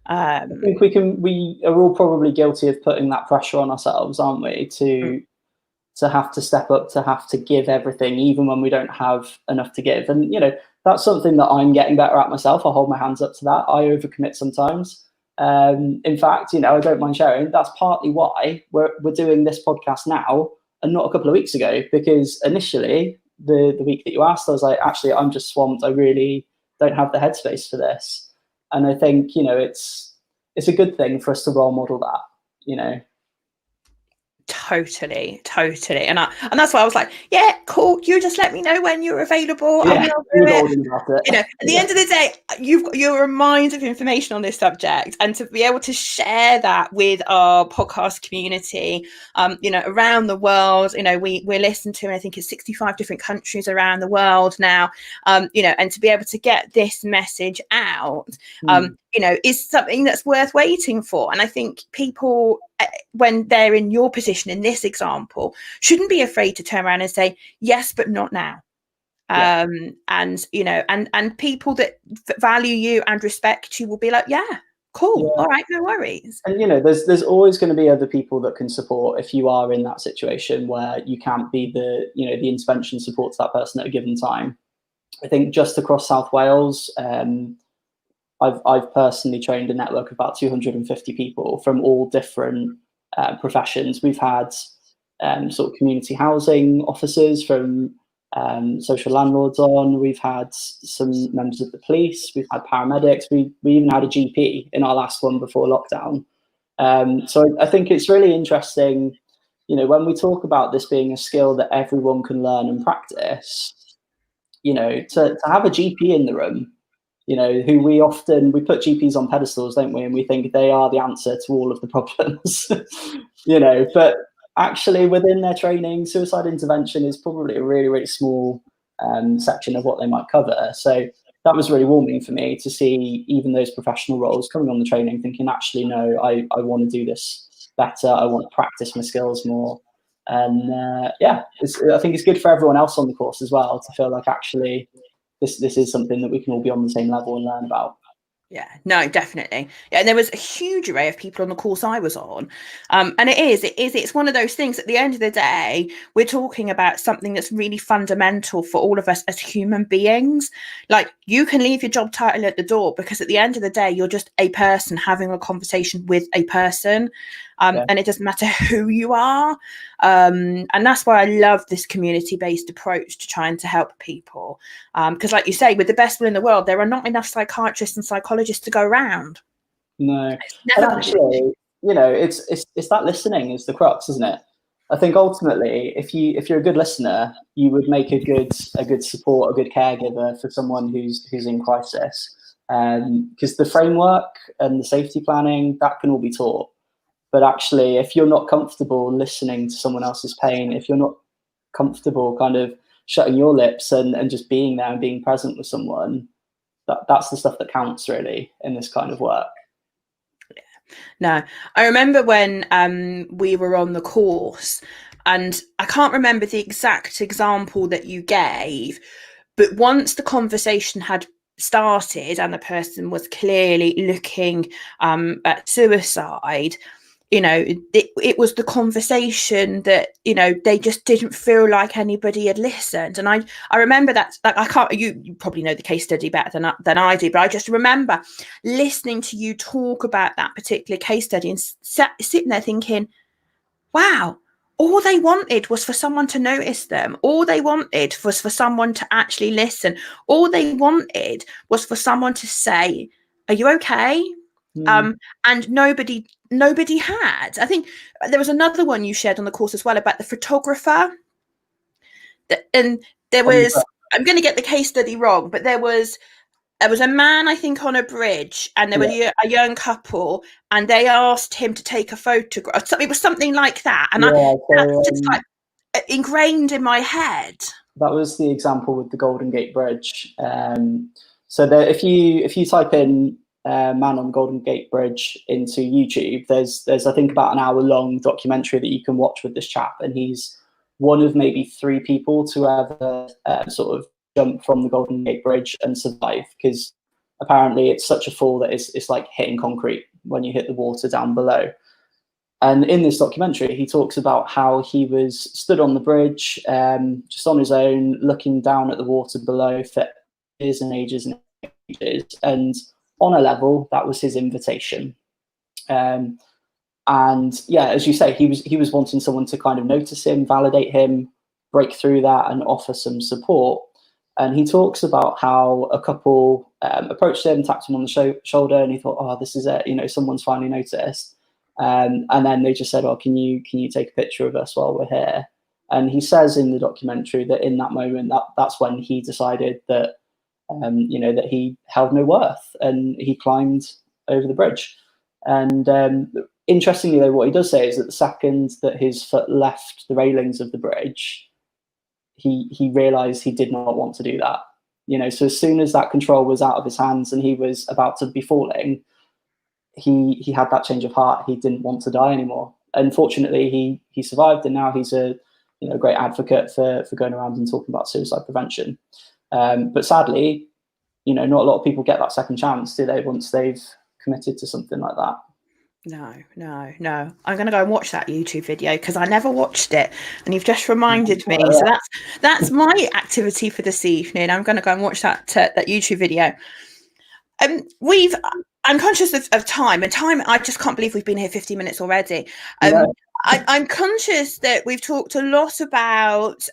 Speaker 1: I think we are all probably guilty of putting that pressure on ourselves, aren't we? To have to step up, to have to give everything, even when we don't have enough to give. And, you know, that's something that I'm getting better at myself. I hold my hands up to that. I overcommit sometimes. In fact, you know, I don't mind sharing. That's partly why we're doing this podcast now and not a couple of weeks ago, because initially the week that you asked, I was like, actually, I'm just swamped. I really don't have the headspace for this. And I think, you know, it's a good thing for us to role model that, you know.
Speaker 2: Totally. And that's why I was like, yeah, cool. You just let me know when you're available.
Speaker 1: Yeah,
Speaker 2: I will do it. You know, at the end of the day, you're a mine of information on this subject, and to be able to share that with our podcast community, you know, around the world. You know, we're listened to, I think it's 65 different countries around the world now. You know, and to be able to get this message out, you know, is something that's worth waiting for. And I think people, when they're in your position in this example, shouldn't be afraid to turn around and say, yes, but not now. And, you know, and people that value you and respect you will be like, yeah, cool. All right, no worries.
Speaker 1: And, you know, there's always going to be other people that can support if you are in that situation where you can't be the, you know, the intervention support to that person at a given time. I think just across South Wales, I've personally trained a network of about 250 people from all different professions. We've had sort of community housing officers from social landlords on. We've had some members of the police. We've had paramedics. We even had a GP in our last one before lockdown. So I think it's really interesting, you know, when we talk about this being a skill that everyone can learn and practice, you know, to have a GP in the room, you know, who we put GPs on pedestals, don't we? And we think they are the answer to all of the problems, you know, but actually within their training, suicide intervention is probably a really, really small section of what they might cover. So that was really warming for me to see even those professional roles coming on the training, thinking, actually, no, I want to do this better. I want to practice my skills more. And I think it's good for everyone else on the course as well to feel like actually this is something that we can all be on the same level and learn about.
Speaker 2: Yeah, no, definitely. Yeah, and there was a huge array of people on the course I was on. And it's one of those things, at the end of the day, we're talking about something that's really fundamental for all of us as human beings. Like, you can leave your job title at the door, because at the end of the day, you're just a person having a conversation with a person. And it doesn't matter who you are. And that's why I love this community-based approach to trying to help people. Because like you say, with the best will in the world, there are not enough psychiatrists and psychologists to go around.
Speaker 1: No. And actually, you know, it's that listening is the crux, isn't it? I think ultimately, if you're a good listener, you would make a good support, a good caregiver for someone who's in crisis. Because the framework and the safety planning, that can all be taught. But actually, if you're not comfortable listening to someone else's pain, if you're not comfortable kind of shutting your lips and just being there and being present with someone, that's the stuff that counts really in this kind of work.
Speaker 2: Yeah. No, I remember when we were on the course, and I can't remember the exact example that you gave, but once the conversation had started and the person was clearly looking at suicide, it was the conversation that, they just didn't feel like anybody had listened. And I remember that, like, I can't, you probably know the case study better than I do, but I just remember listening to you talk about that particular case study and sitting there thinking, wow, all they wanted was for someone to notice them. All they wanted was for someone to actually listen. All they wanted was for someone to say, are you okay? And nobody had. I think there was another one you shared on the course as well about the photographer. And there was, I'm going to get the case study wrong, but there was a man, I think, on a bridge, and there was a young couple, and they asked him to take a photograph. It was something like that. And that's just like ingrained in my head.
Speaker 1: That was the example with the Golden Gate Bridge. So that if you type in man on the Golden Gate Bridge into YouTube, there's I think about an hour-long documentary that you can watch with this chap, and he's one of maybe 3 people to ever sort of jump from the Golden Gate Bridge and survive, because apparently it's such a fall that it's like hitting concrete when you hit the water down below. And in this documentary, he talks about how he was stood on the bridge, just on his own, looking down at the water below for years and ages and ages. And on a level, that was his invitation. And yeah, as you say, he was wanting someone to kind of notice him, validate him, break through that, and offer some support. And he talks about how a couple approached him, tapped him on the shoulder, and he thought, oh, this is it, someone's finally noticed. And then they just said, oh, can you take a picture of us while we're here? And he says in the documentary that in that moment, that's when he decided that, that he held no worth, and he climbed over the bridge. And interestingly, though, what he does say is that the second that his foot left the railings of the bridge, he realized he did not want to do that. So as soon as that control was out of his hands and he was about to be falling, he had that change of heart. He didn't want to die anymore. Unfortunately, he survived, and now he's a great advocate for going around and talking about suicide prevention. But sadly, not a lot of people get that second chance, do they, once they've committed to something like that?
Speaker 2: No. I'm going to go and watch that YouTube video because I never watched it, and you've just reminded me. So that's my activity for this evening. I'm going to go and watch that YouTube video. I'm conscious of time, and I just can't believe we've been here 50 minutes already. I'm conscious that we've talked a lot about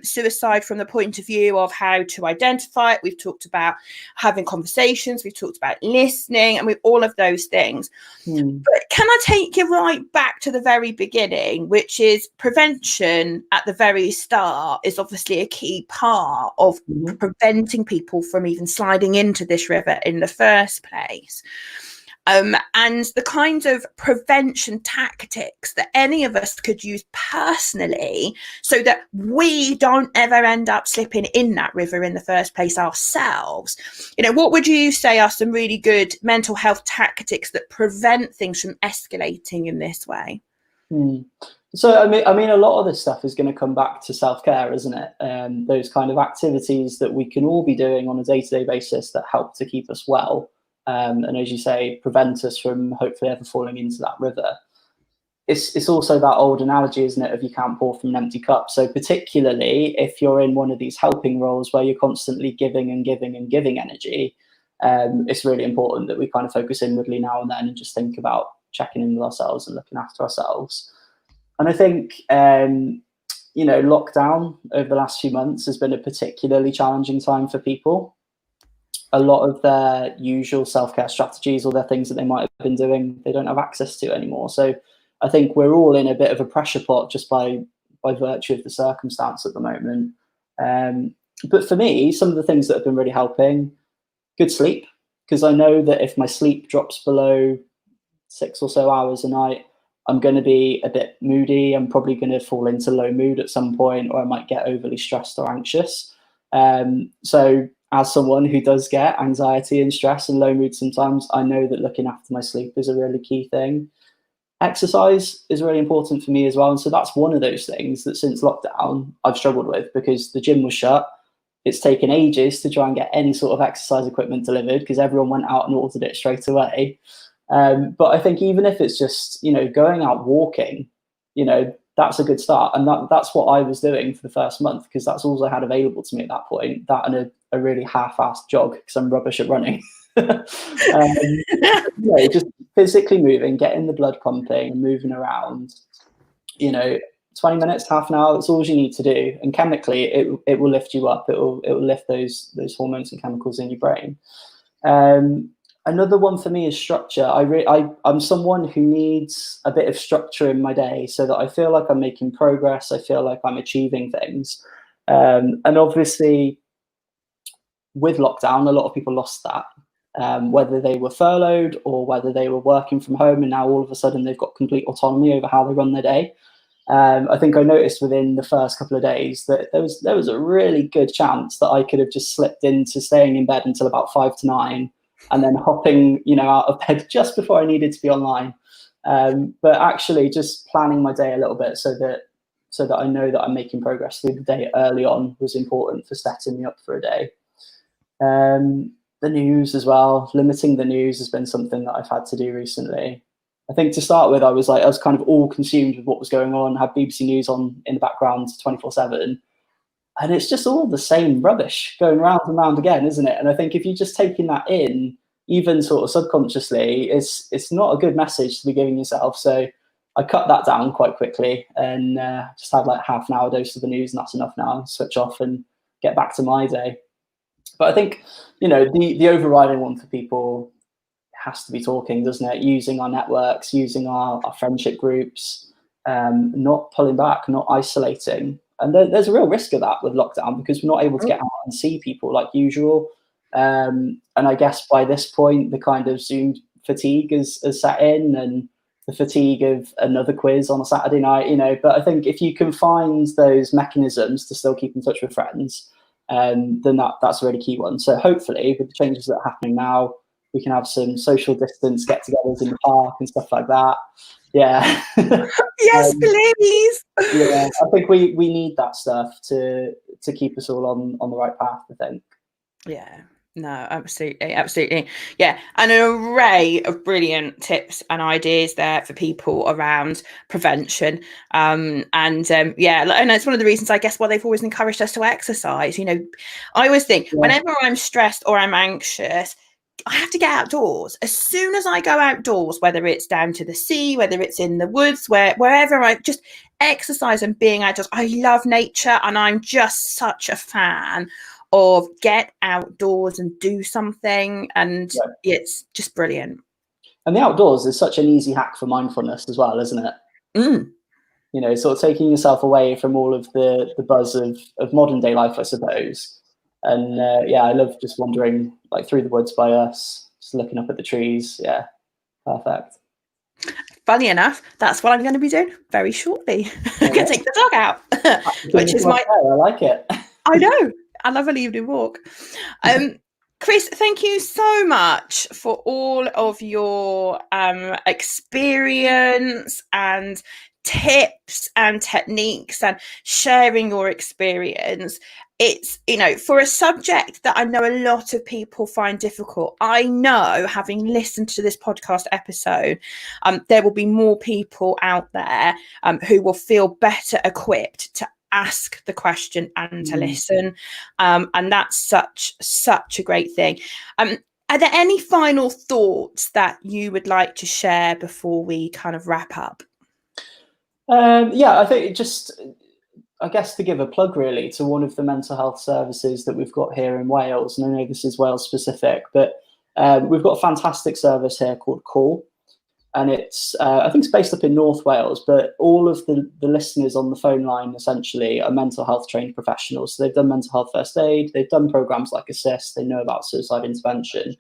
Speaker 2: suicide from the point of view of how to identify it. We've talked about having conversations. We've talked about listening, and all of those things. But can I take you right back to the very beginning, which is prevention at the very start is obviously a key part of preventing people from even sliding into this river in the first place. And the kinds of prevention tactics that any of us could use personally so that we don't ever end up slipping in that river in the first place ourselves. What would you say are some really good mental health tactics that prevent things from escalating in this way?
Speaker 1: So, I mean, a lot of this stuff is going to come back to self-care, isn't it? Those kind of activities that we can all be doing on a day-to-day basis that help to keep us well. And as you say, prevent us from hopefully ever falling into that river. It's also that old analogy, isn't it, of you can't pour from an empty cup. So particularly if you're in one of these helping roles where you're constantly giving and giving and giving energy, it's really important that we kind of focus inwardly now and then and just think about checking in with ourselves and looking after ourselves. And I think, lockdown over the last few months has been a particularly challenging time for people. A lot of their usual self-care strategies or their things that they might have been doing, they don't have access to anymore. So I think we're all in a bit of a pressure pot just by virtue of the circumstance at the moment. But for me, some of the things that have been really helping, good sleep, because I know that if my sleep drops below 6 or so hours a night, I'm going to be a bit moody. I'm probably going to fall into low mood at some point, or I might get overly stressed or anxious. So as someone who does get anxiety and stress and low mood sometimes, I know that looking after my sleep is a really key thing. Exercise is really important for me as well. And so that's one of those things that since lockdown I've struggled with, because the gym was shut. It's taken ages to try and get any sort of exercise equipment delivered because everyone went out and ordered it straight away. But I think even if it's just, going out walking, that's a good start. And that's what I was doing for the first month, because that's all I had available to me at that point, that and a really half-assed jog, because I'm rubbish at running. Just physically moving, getting the blood pumping, moving around, 20 minutes, half an hour, that's all you need to do. And chemically, it will lift you up. It will lift those hormones and chemicals in your brain. Another one for me is structure. I'm someone who needs a bit of structure in my day so that I feel like I'm making progress. I feel like I'm achieving things. And obviously, with lockdown, a lot of people lost that, whether they were furloughed or whether they were working from home, and now all of a sudden they've got complete autonomy over how they run their day. I think I noticed within the first couple of days that there was a really good chance that I could have just slipped into staying in bed until about 5 to 9, and then hopping, out of bed just before I needed to be online. But actually, just planning my day a little bit so that I know that I'm making progress through the day early on was important for setting me up for a day. The news as well, limiting the news has been something that I've had to do recently. I think to start with, I was kind of all consumed with what was going on, had BBC News on in the background 24/7. And it's just all the same rubbish going round and round again, isn't it? And I think if you're just taking that in, even sort of subconsciously, it's not a good message to be giving yourself. So I cut that down quite quickly and just have like half an hour dose of the news, and that's enough now. Switch off and get back to my day. But I think, the overriding one for people has to be talking, doesn't it? Using our networks, using our friendship groups, not pulling back, not isolating. And there's a real risk of that with lockdown, because we're not able to get out and see people like usual. And I guess by this point, the kind of Zoom fatigue has set in, and the fatigue of another quiz on a Saturday night, but I think if you can find those mechanisms to still keep in touch with friends, then that's a really key one. So hopefully, with the changes that are happening now, we can have some social distance get-togethers in the park and stuff like that. Yeah.
Speaker 2: Yes, please.
Speaker 1: Yeah, I think we need that stuff to keep us all on the right path, I think.
Speaker 2: Yeah. No, absolutely. Yeah, an array of brilliant tips and ideas there for people around prevention. And it's one of the reasons, I guess, why they've always encouraged us to exercise. I always think whenever I'm stressed or I'm anxious, I have to get outdoors. As soon as I go outdoors, whether it's down to the sea, whether it's in the woods, wherever, I just exercise and being outdoors. I love nature, and I'm just such a fan of get outdoors and do something, and it's just brilliant.
Speaker 1: And the outdoors is such an easy hack for mindfulness as well, isn't it? Sort of taking yourself away from all of the buzz of modern day life, I suppose. And I love just wandering like through the woods by us, just looking up at the trees. Yeah, perfect.
Speaker 2: Funny enough, that's what I'm going to be doing very shortly. I'm going to take the dog out, which is I
Speaker 1: like it.
Speaker 2: I know. I love an evening walk. Chris, thank you so much for all of your experience and tips and techniques and sharing your experience. It's, for a subject that I know a lot of people find difficult, I know, having listened to this podcast episode, there will be more people out there who will feel better equipped to ask the question and to listen. And that's such a great thing. Are there any final thoughts that you would like to share before we kind of wrap up?
Speaker 1: I think I guess to give a plug really to one of the mental health services that we've got here in Wales, and I know this is Wales specific, but we've got a fantastic service here called Call. And it's, I think it's based up in North Wales, but all of the listeners on the phone line essentially are mental health trained professionals. So they've done mental health first aid, they've done programs like Assist, they know about suicide intervention.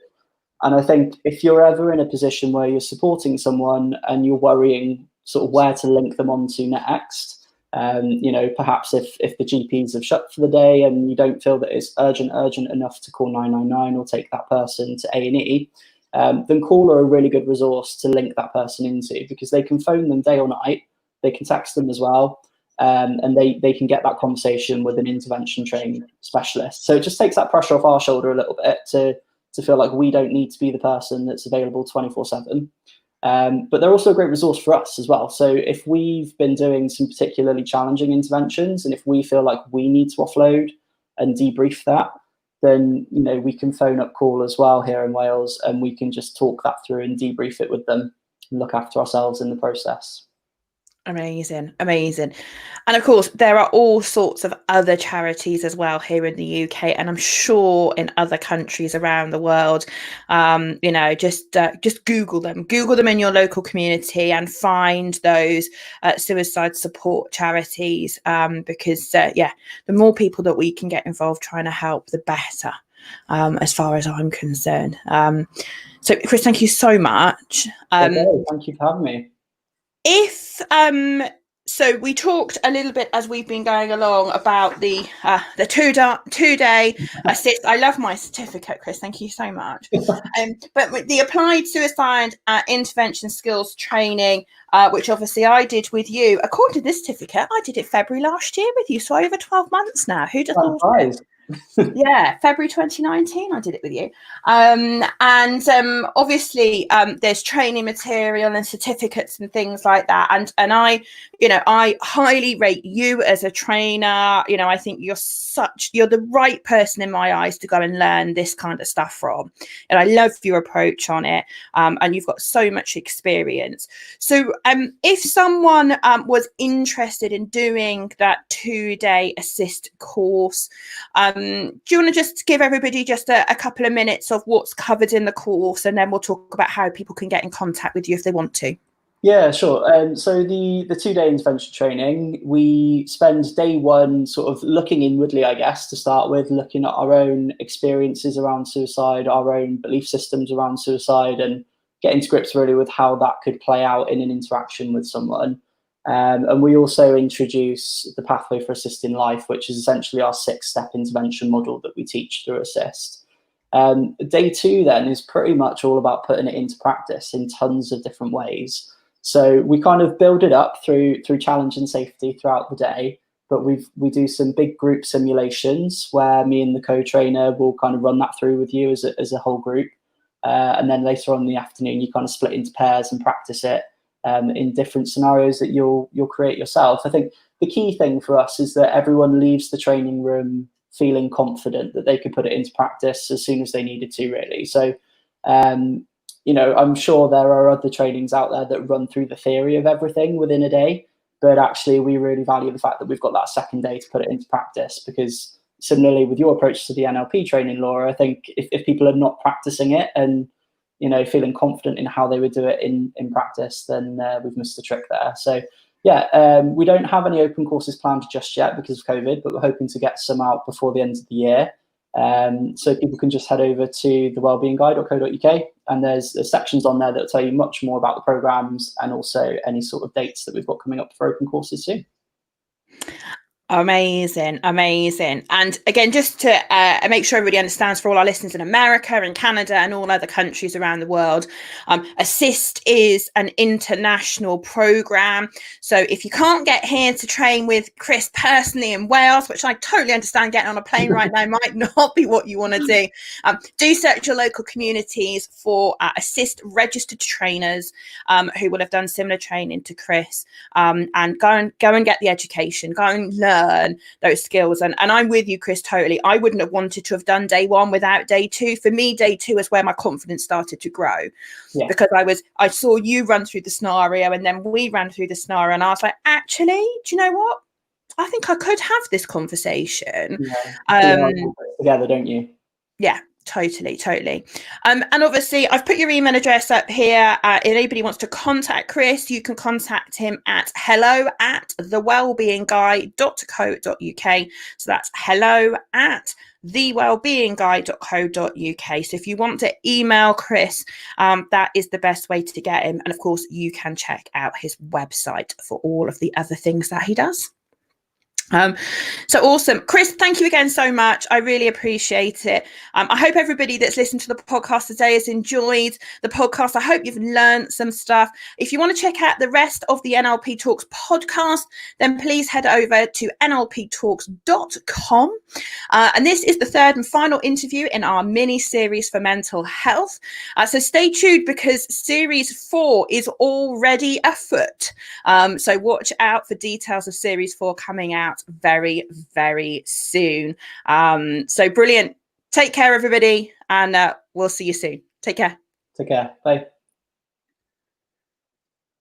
Speaker 1: And I think if you're ever in a position where you're supporting someone and you're worrying sort of where to link them on to next, perhaps if the GPs have shut for the day and you don't feel that it's urgent enough to call 999 or take that person to A&E, then Call are a really good resource to link that person into, because they can phone them day or night, they can text them as well, and they can get that conversation with an intervention trained specialist. So it just takes that pressure off our shoulder a little bit to to feel like we don't need to be the person that's available 24/7. But they're also a great resource for us as well. So if we've been doing some particularly challenging interventions, and if we feel like we need to offload and debrief that, then we can phone up call as well here in Wales, and we can just talk that through and debrief it with them and look after ourselves in the process.
Speaker 2: Amazing. And of course, there are all sorts of other charities as well here in the UK, and I'm sure in other countries around the world. Just Google them in your local community and find those suicide support charities, because the more people that we can get involved trying to help, the better, as far as I'm concerned. So Chris, thank you so much.
Speaker 1: Okay, thank you for having me.
Speaker 2: So we talked a little bit as we've been going along about the 2-day assist. I love my certificate, Chris. Thank you so much. But the applied suicide intervention skills training, which obviously I did with you. According to this certificate, I did it February last year with you, so over 12 months now. Who'd have thought? Yeah, February 2019 I did it with you. Obviously there's training material and certificates and things like that, and I highly rate you as a trainer. I think you're the right person in my eyes to go and learn this kind of stuff from, and I love your approach on it, and you've got so much experience. So if someone was interested in doing that 2-day assist course, do you want to just give everybody just a couple of minutes of what's covered in the course, and then we'll talk about how people can get in contact with you if they want to?
Speaker 1: Yeah, sure. So the 2-day intervention training, we spend day one sort of looking inwardly, I guess, to start with, looking at our own experiences around suicide, our own belief systems around suicide, and getting to grips really with how that could play out in an interaction with someone. And we also introduce the pathway for assist in life, which is essentially our 6-step intervention model that we teach through assist. Day 2 then is pretty much all about putting it into practice in tons of different ways. So we kind of build it up through challenge and safety throughout the day, but we do some big group simulations where me and the co-trainer will kind of run that through with you as a whole group. And then later on in the afternoon, you kind of split into pairs and practice it in different scenarios that you'll create yourself. I think the key thing for us is that everyone leaves the training room feeling confident that they could put it into practice as soon as they needed to, really. So, I'm sure there are other trainings out there that run through the theory of everything within a day, but actually we really value the fact that we've got that second day to put it into practice, because similarly with your approach to the NLP training, Laura, I think if people are not practicing it and feeling confident in how they would do it in practice, then we've missed the trick there. So we don't have any open courses planned just yet because of COVID, but we're hoping to get some out before the end of the year. So people can just head over to the wellbeingguy.co.uk, and there's sections on there that will tell you much more about the programs and also any sort of dates that we've got coming up for open courses too.
Speaker 2: Amazing. And again, just to make sure everybody understands, for all our listeners in America and Canada and all other countries around the world, Assist is an international program. So if you can't get here to train with Chris personally in Wales, which I totally understand, getting on a plane right now might not be what you want to do search your local communities for Assist registered trainers who will have done similar training to Chris, and go and get the education, go and learn those skills. And I'm with you, Chris, totally. I wouldn't have wanted to have done day 1 without day 2. For me, day 2 is where my confidence started to grow, because I saw you run through the scenario, and then we ran through the scenario, and I was like, actually, do you know what? I think I could have this conversation.
Speaker 1: Together, don't you?
Speaker 2: Yeah. Totally. And obviously I've put your email address up here. If anybody wants to contact Chris, you can contact him at hello@thewellbeingguy.co.uk. So that's hello@thewellbeingguy.co.uk. So if you want to email Chris, that is the best way to get him. And of course you can check out his website for all of the other things that he does. So awesome. Chris, thank you again so much. I really appreciate it. I hope everybody that's listened to the podcast today has enjoyed the podcast. I hope you've learned some stuff. If you want to check out the rest of the NLP Talks podcast, then please head over to nlptalks.com. And this is the third and final interview in our mini series for mental health. So stay tuned because series 4 is already afoot. So watch out for details of series 4 coming out very, very soon. So brilliant. Take care, everybody, and we'll see you soon. Take care.
Speaker 1: Take care. Bye.